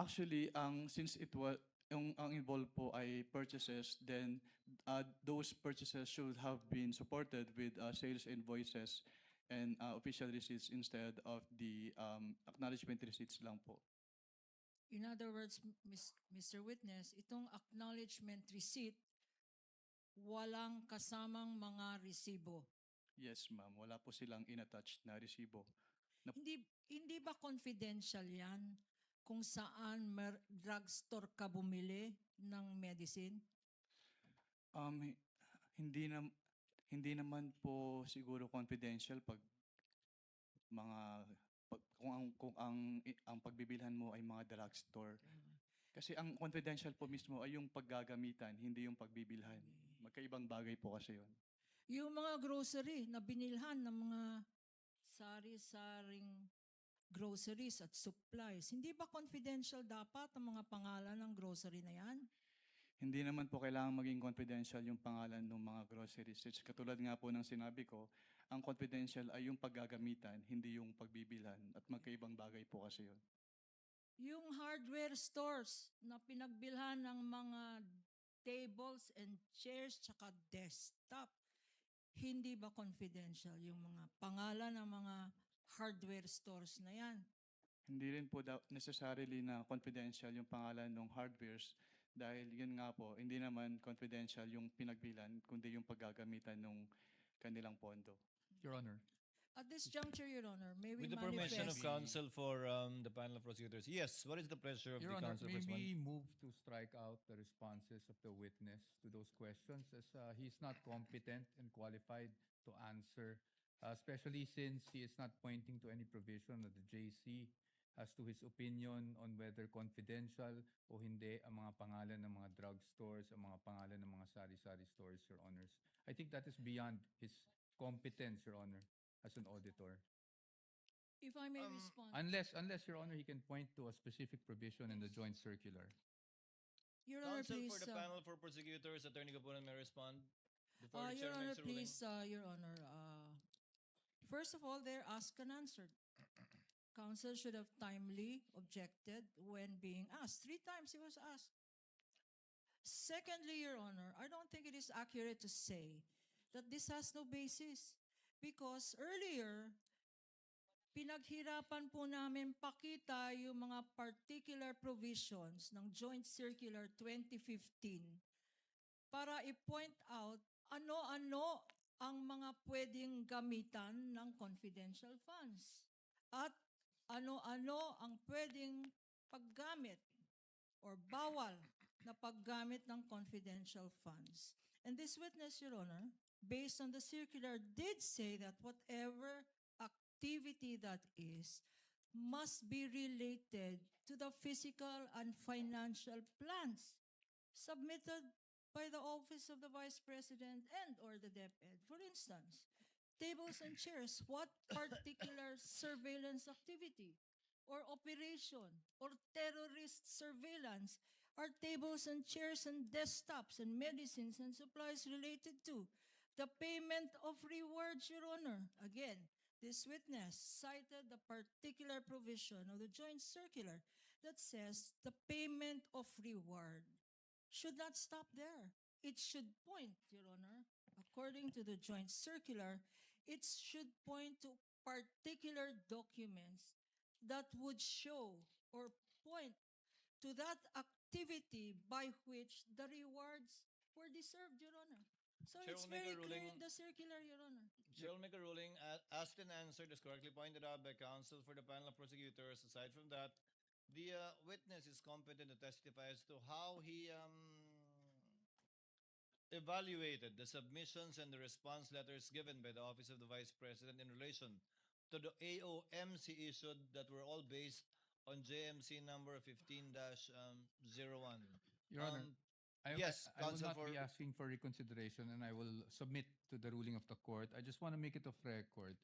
Actually, since it was ang involved po ay purchases, then those purchases should have been supported with sales invoices and official receipts instead of the acknowledgement receipts lang po. In other words, Mr. Witness, itong acknowledgement receipt, walang kasamang mga resibo. Yes, ma'am. Wala po silang inattached na resibo. Hindi ba confidential yan kung saan drugstore ka bumili ng medicine? Um, hi- hindi na hindi naman po siguro confidential pag mga kung ang pagbibilhan mo ay mga drugstore. Kasi ang confidential po mismo ay yung paggagamitan, hindi yung pagbibilhan. Magkaibang bagay po kasi yun. Yung mga grocery na binilhan ng mga sari-saring groceries at supplies, hindi ba confidential dapat ang mga pangalan ng grocery na yan? Hindi naman po kailangan maging confidential yung pangalan ng mga groceries. Katulad nga po ng sinabi ko, ang confidential ay yung paggagamitan, hindi yung pagbibilhan. At magkaibang bagay po kasi yun. Yung hardware stores na pinagbilhan ng mga tables and chairs tsaka desktop, hindi ba confidential yung mga pangalan ng mga hardware stores na yan? Hindi rin po necessarily na confidential yung pangalan ng hardwares dahil yun nga po, hindi naman confidential yung pinagbilan, kundi yung paggagamitan ng kanilang pondo. Your Honor. At this juncture, Your Honor, may we With the permission of manifest? counsel for the panel of prosecutors. Yes, what is the pleasure of Your the Honor, counsel may for we move to strike out the responses of the witness to those questions as he is not competent and qualified to answer, especially since he is not pointing to any provision of the JC as to his opinion on whether confidential o hindi ang mga pangalan ng mga drugstores, ang mga pangalan ng mga sari-sari stores, Your Honors. I think that is beyond his competence, Your Honor, as an auditor. If I may respond. Unless, Your Honor, he can point to a specific provision in the joint circular. Your Honor, Counsel please. for the panel for prosecutors, Attorney Gabunan may respond before the Your chair Honor, makes a ruling. please, Your Honor. First of all, they're asked and answered. Counsel should have timely objected when being asked. 3 times he was asked. Secondly, Your Honor, I don't think it is accurate to say that this has no basis because earlier, pinaghirapan po namin pakita yung mga particular provisions ng Joint Circular 2015 para i-point out ano-ano ang mga pwedeng gamitan ng confidential funds at ano-ano ang pwedeng paggamit or bawal na paggamit ng confidential funds. And this witness, Your Honor, based on the circular, did say that whatever activity that is must be related to the physical and financial plans submitted by the Office of the Vice President and or the DepEd. For instance, tables and chairs, what particular surveillance activity or operation or terrorist surveillance are tables and chairs and desktops and medicines and supplies related to? The payment of rewards, Your Honor. Again, this witness cited the particular provision of the joint circular that says the payment of reward should not stop there. It should point, Your Honor, according to the joint circular, it should point to particular documents that would show or point to that activity by which the rewards were deserved, Your Honor. So Chair it's will make very a clear ruling. in the circular, Your Honor. Chair will make a ruling. Asked and answered as correctly pointed out by counsel for the panel of prosecutors. Aside from that, the witness is competent to testify as to how he evaluated the submissions and the response letters given by the Office of the Vice President in relation to the AOMC issued that were all based on JMC number 15-01. Your Honor, yes, I will counsel not be asking for reconsideration and I will submit to the ruling of the court. I just want to make it of record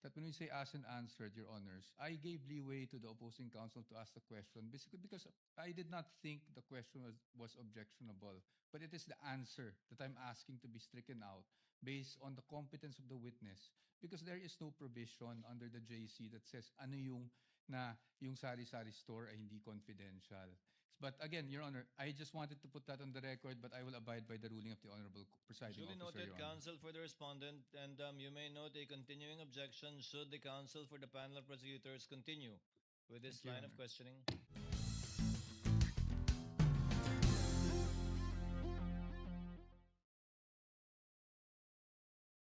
that when we say asked and answered, Your Honors, I gave leeway to the opposing counsel to ask the question basically because I did not think the question was objectionable, but it is the answer that I'm asking to be stricken out based on the competence of the witness because there is no provision under the JC that says ano yung na yung sari-sari store ay hindi confidential. But again, Your Honor, I just wanted to put that on the record, but I will abide by the ruling of the Honorable Presiding Duly Officer, noted, Your Honor. counsel for the respondent, and you may note a continuing objection should the counsel for the panel of prosecutors continue with this Thank you, Your line of Honor. questioning.